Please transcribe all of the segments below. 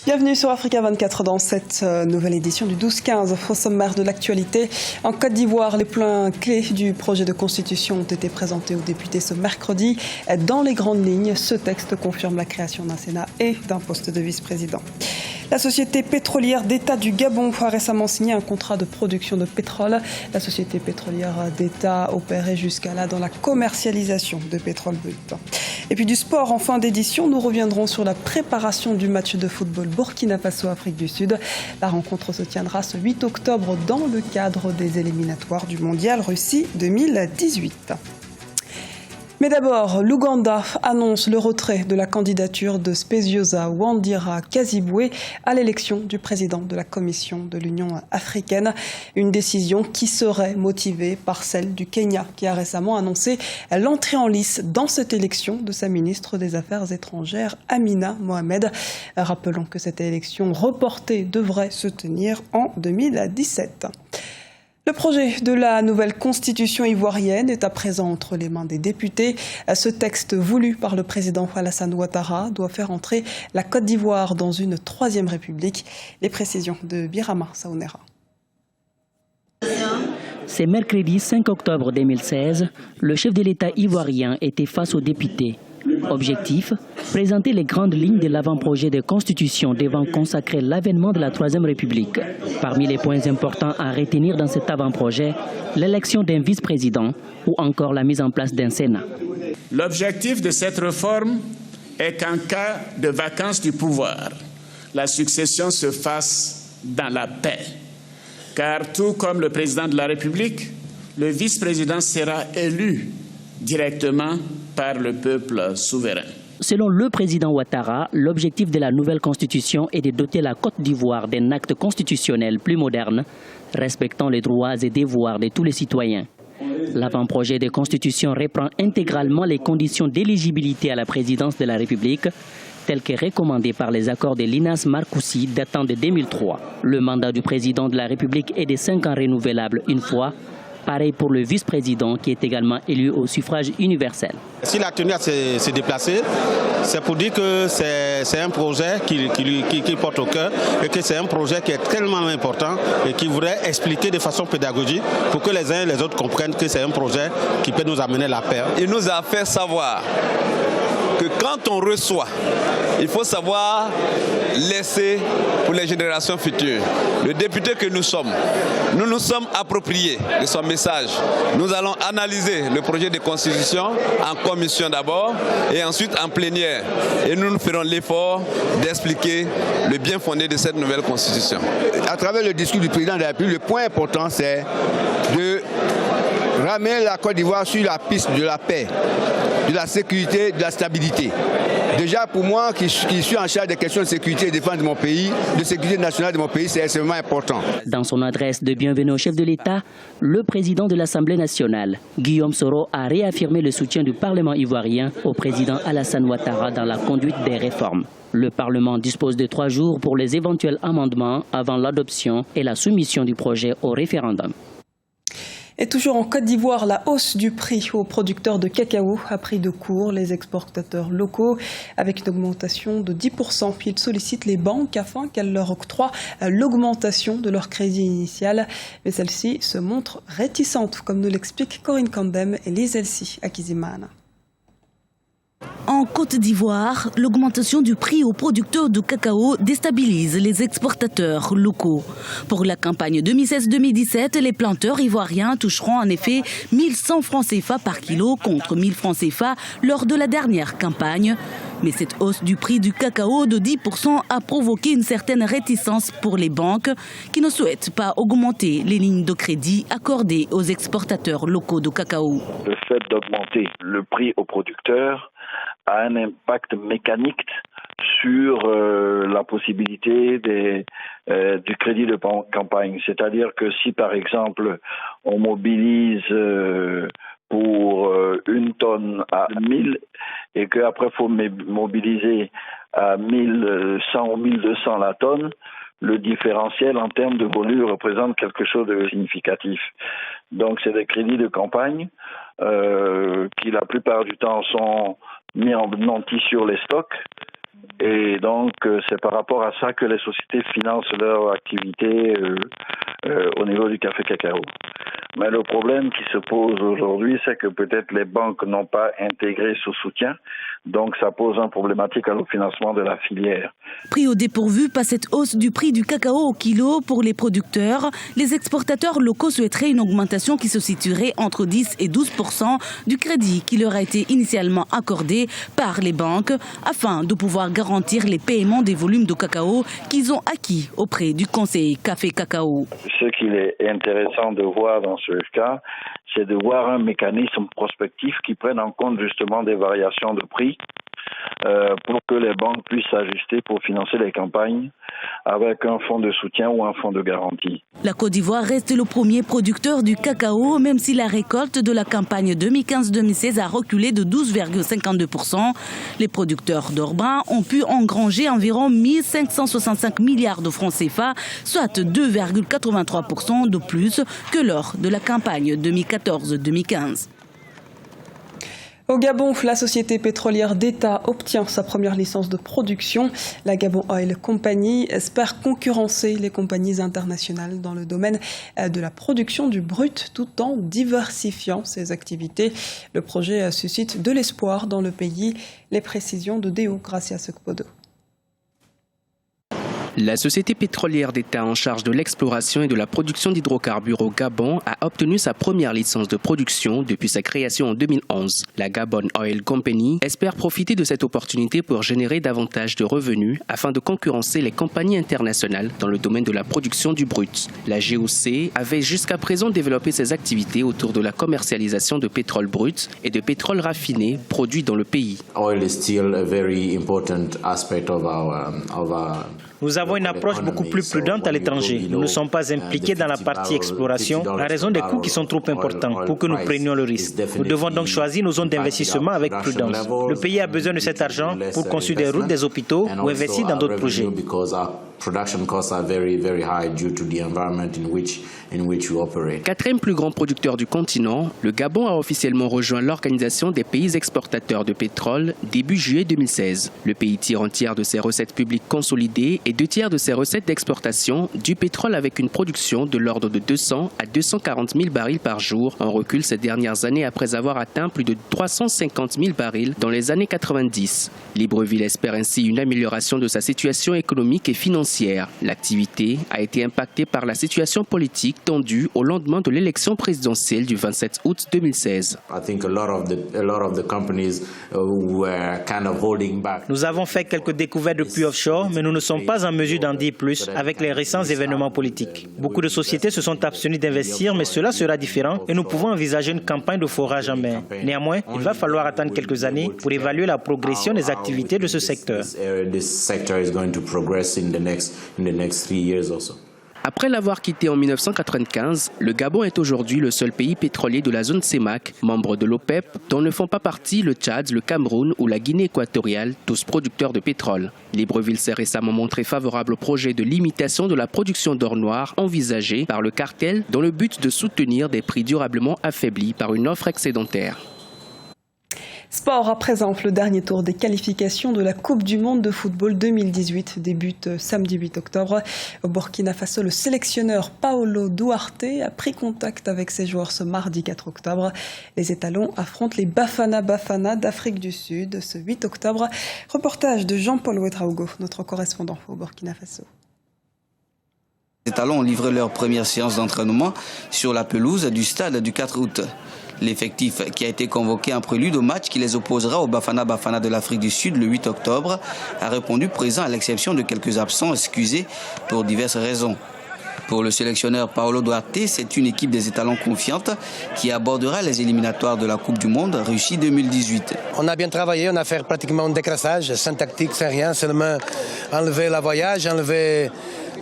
Bienvenue sur Africa 24 dans cette nouvelle édition du 12-15. Au sommaire de l'actualité, en Côte d'Ivoire, les points clés du projet de constitution ont été présentés aux députés ce mercredi. Dans les grandes lignes, ce texte confirme la création d'un Sénat et d'un poste de vice-président. La société pétrolière d'État du Gabon a récemment signé un contrat de production de pétrole. La société pétrolière d'État opérait jusqu'à là dans la commercialisation de pétrole brut. Et puis du sport en fin d'édition, nous reviendrons sur la préparation du match de football Burkina Faso-Afrique du Sud. La rencontre se tiendra ce 8 octobre dans le cadre des éliminatoires du Mondial Russie 2018. Mais d'abord, l'Ouganda annonce le retrait de la candidature de Specioza Wandira Kazibwe à l'élection du président de la Commission de l'Union africaine. Une décision qui serait motivée par celle du Kenya, qui a récemment annoncé l'entrée en lice dans cette élection de sa ministre des Affaires étrangères, Amina Mohamed. Rappelons que cette élection reportée devrait se tenir en 2017. Le projet de la nouvelle constitution ivoirienne est à présent entre les mains des députés. Ce texte voulu par le président Alassane Ouattara doit faire entrer la Côte d'Ivoire dans une troisième république. Les précisions de Birama Saounera. C'est mercredi 5 octobre 2016. Le chef de l'État ivoirien était face aux députés. Objectif, présenter les grandes lignes de l'avant-projet de constitution devant consacrer l'avènement de la Troisième République. Parmi les points importants à retenir dans cet avant-projet, l'élection d'un vice-président ou encore la mise en place d'un Sénat. L'objectif de cette réforme est qu'en cas de vacance du pouvoir, la succession se fasse dans la paix. Car tout comme le président de la République, le vice-président sera élu directement par le peuple souverain. Selon le président Ouattara, l'objectif de la nouvelle constitution est de doter la Côte d'Ivoire d'un acte constitutionnel plus moderne, respectant les droits et devoirs de tous les citoyens. L'avant-projet de constitution reprend intégralement les conditions d'éligibilité à la présidence de la République, telles que recommandées par les accords de Linas Marcoussi datant de 2003. Le mandat du président de la République est de 5 ans renouvelable une fois. Pareil pour le vice-président qui est également élu au suffrage universel. S'il a tenu à se déplacer, c'est pour dire que c'est un projet qu'il porte au cœur et que c'est un projet qui est tellement important et qui voudrait expliquer de façon pédagogique pour que les uns et les autres comprennent que c'est un projet qui peut nous amener la paix. Il nous a fait savoir que quand on reçoit, il faut savoir laisser pour les générations futures. Le député que nous sommes sommes appropriés de son message. Nous allons analyser le projet de constitution en commission d'abord et ensuite en plénière. Et nous ferons l'effort d'expliquer le bien fondé de cette nouvelle constitution. À travers le discours du président de la République, le point important c'est de ramener la Côte d'Ivoire sur la piste de la paix, de la sécurité, de la stabilité. Déjà pour moi qui suis en charge des questions de sécurité et de défense de mon pays, de sécurité nationale de mon pays, c'est extrêmement important. Dans son adresse de bienvenue au chef de l'État, le président de l'Assemblée nationale, Guillaume Soro, a réaffirmé le soutien du Parlement ivoirien au président Alassane Ouattara dans la conduite des réformes. Le Parlement dispose de 3 jours pour les éventuels amendements avant l'adoption et la soumission du projet au référendum. Et toujours en Côte d'Ivoire, la hausse du prix aux producteurs de cacao a pris de court les exportateurs locaux avec une augmentation de 10%. Puis ils sollicitent les banques afin qu'elles leur octroient l'augmentation de leur crédit initial. Mais celle-ci se montre réticente, comme nous l'expliquent Corinne Kandem et Lise Elsi à Kizimana. En Côte d'Ivoire, l'augmentation du prix aux producteurs de cacao déstabilise les exportateurs locaux. Pour la campagne 2016-2017, les planteurs ivoiriens toucheront en effet 1100 francs CFA par kilo contre 1000 francs CFA lors de la dernière campagne. Mais cette hausse du prix du cacao de 10% a provoqué une certaine réticence pour les banques qui ne souhaitent pas augmenter les lignes de crédit accordées aux exportateurs locaux de cacao. Le fait d'augmenter le prix aux producteurs a un impact mécanique sur la possibilité du crédit de campagne. C'est-à-dire que si par exemple on mobilise pour 1 tonne à 1000 et qu'après il faut mobiliser à 1100 ou 1200 la tonne, le différentiel en termes de volume représente quelque chose de significatif. Donc c'est des crédits de campagne qui la plupart du temps sont mis en nantis sur les stocks, Et donc, c'est par rapport à ça que les sociétés financent leur activité au niveau du café cacao. Mais le problème qui se pose aujourd'hui, c'est que peut-être les banques n'ont pas intégré ce soutien. Donc, ça pose un problématique à le financement de la filière. Pris au dépourvu par cette hausse du prix du cacao au kilo pour les producteurs, les exportateurs locaux souhaiteraient une augmentation qui se situerait entre 10 et 12% du crédit qui leur a été initialement accordé par les banques afin de pouvoir garantir les paiements des volumes de cacao qu'ils ont acquis auprès du conseil Café Cacao. Ce qu'il est intéressant de voir dans ce cas, c'est de voir un mécanisme prospectif qui prenne en compte justement des variations de prix pour que les banques puissent s'ajuster pour financer les campagnes avec un fonds de soutien ou un fonds de garantie. La Côte d'Ivoire reste le premier producteur du cacao, même si la récolte de la campagne 2015-2016 a reculé de 12,52%. Les producteurs d'or brun ont pu engranger environ 1565 milliards de francs CFA, soit 2,83% de plus que lors de la campagne 2014-2015. Au Gabon, la société pétrolière d'État obtient sa première licence de production. La Gabon Oil Company espère concurrencer les compagnies internationales dans le domaine de la production du brut tout en diversifiant ses activités. Le projet suscite de l'espoir dans le pays. Les précisions de Déo Gracia Sekpodo. La société pétrolière d'État en charge de l'exploration et de la production d'hydrocarbures au Gabon a obtenu sa première licence de production depuis sa création en 2011. La Gabon Oil Company espère profiter de cette opportunité pour générer davantage de revenus afin de concurrencer les compagnies internationales dans le domaine de la production du brut. La GOC avait jusqu'à présent développé ses activités autour de la commercialisation de pétrole brut et de pétrole raffiné produit dans le pays. Oil is still a very important aspect of our Nous avons une approche beaucoup plus prudente à l'étranger. Nous ne sommes pas impliqués dans la partie exploration à raison des coûts qui sont trop importants pour que nous prenions le risque. Nous devons donc choisir nos zones d'investissement avec prudence. Le pays a besoin de cet argent pour construire des routes, des hôpitaux ou investir dans d'autres projets. Production costs are very high due to the environment in which we operate. Quatrième plus grand producteur du continent, le Gabon a officiellement rejoint l'Organisation des pays exportateurs de pétrole début juillet 2016. Le pays tire un tiers de ses recettes publiques consolidées et 2 tiers de ses recettes d'exportation du pétrole avec une production de l'ordre de 200 à 240 000 barils par jour, en recul ces dernières années après avoir atteint plus de 350 000 barils dans les années 90. Libreville espère ainsi une amélioration de sa situation économique et financière. L'activité a été impactée par la situation politique tendue au lendemain de l'élection présidentielle du 27 août 2016. Nous avons fait quelques découvertes de puits offshore, mais nous ne sommes pas en mesure d'en dire plus avec les récents événements politiques. Beaucoup de sociétés se sont abstenues d'investir, mais cela sera différent et nous pouvons envisager une campagne de forage en mer. Néanmoins, il va falloir attendre quelques années pour évaluer la progression des activités de ce secteur. Après l'avoir quitté en 1995, le Gabon est aujourd'hui le seul pays pétrolier de la zone CEMAC, membre de l'OPEP, dont ne font pas partie le Tchad, le Cameroun ou la Guinée équatoriale, tous producteurs de pétrole. Libreville s'est récemment montré favorable au projet de limitation de la production d'or noir envisagé par le cartel dans le but de soutenir des prix durablement affaiblis par une offre excédentaire. Sport à présent, le dernier tour des qualifications de la Coupe du Monde de football 2018 débute samedi 8 octobre. Au Burkina Faso, le sélectionneur Paolo Duarte a pris contact avec ses joueurs ce mardi 4 octobre. Les étalons affrontent les Bafana Bafana d'Afrique du Sud ce 8 octobre. Reportage de Jean-Paul Ouedraogo, notre correspondant au Burkina Faso. Les étalons ont livré leur première séance d'entraînement sur la pelouse du stade du 4 août. L'effectif qui a été convoqué en prélude au match qui les opposera au Bafana Bafana de l'Afrique du Sud le 8 octobre a répondu présent à l'exception de quelques absents excusés pour diverses raisons. Pour le sélectionneur Paolo Duarte, c'est une équipe des étalons confiante qui abordera les éliminatoires de la Coupe du Monde Russie 2018. On a bien travaillé, on a fait pratiquement un décrassage, sans tactique, sans rien, seulement enlever le voyage, enlever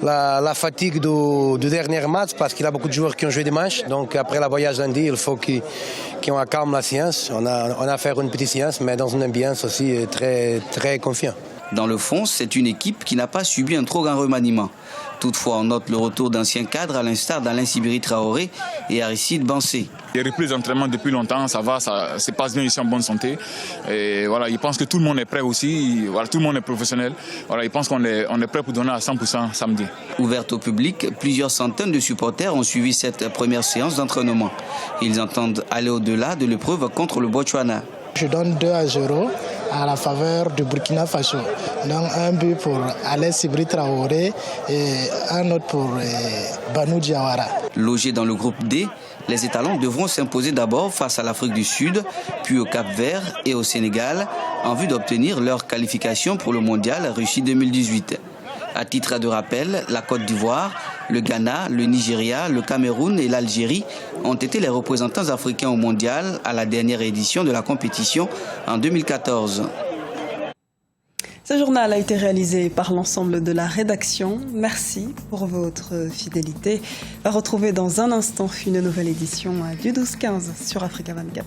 la fatigue du dernier match parce qu'il y a beaucoup de joueurs qui ont joué dimanche. Donc après le voyage lundi, il faut qu'ils accalment la séance. On a fait une petite séance, mais dans une ambiance aussi très confiante. Dans le fond, c'est une équipe qui n'a pas subi un trop grand remaniement. Toutefois, on note le retour d'anciens cadres à l'instar d'Alain Sibiri Traoré et Aristide Bansé. Il y a repris les entraînements depuis longtemps, ça va, ça se passe bien ici en bonne santé. Et voilà, ils pensent que tout le monde est prêt aussi, voilà, tout le monde est professionnel. Voilà, ils pensent qu'on est prêt pour donner à 100% samedi. Ouverte au public, plusieurs centaines de supporters ont suivi cette première séance d'entraînement. Ils entendent aller au-delà de l'épreuve contre le Botswana. Je donne 2-0 à la faveur du Burkina Faso. Donc un but pour Alain Sibiri Traoré et un autre pour Banou Diawara. Logés dans le groupe D, les étalons devront s'imposer d'abord face à l'Afrique du Sud, puis au Cap-Vert et au Sénégal, en vue d'obtenir leur qualification pour le mondial Russie 2018. À titre de rappel, la Côte d'Ivoire, le Ghana, le Nigeria, le Cameroun et l'Algérie ont été les représentants africains au mondial à la dernière édition de la compétition en 2014. Ce journal a été réalisé par l'ensemble de la rédaction. Merci pour votre fidélité. Retrouvez dans un instant une nouvelle édition du 12-15 sur Africa 24.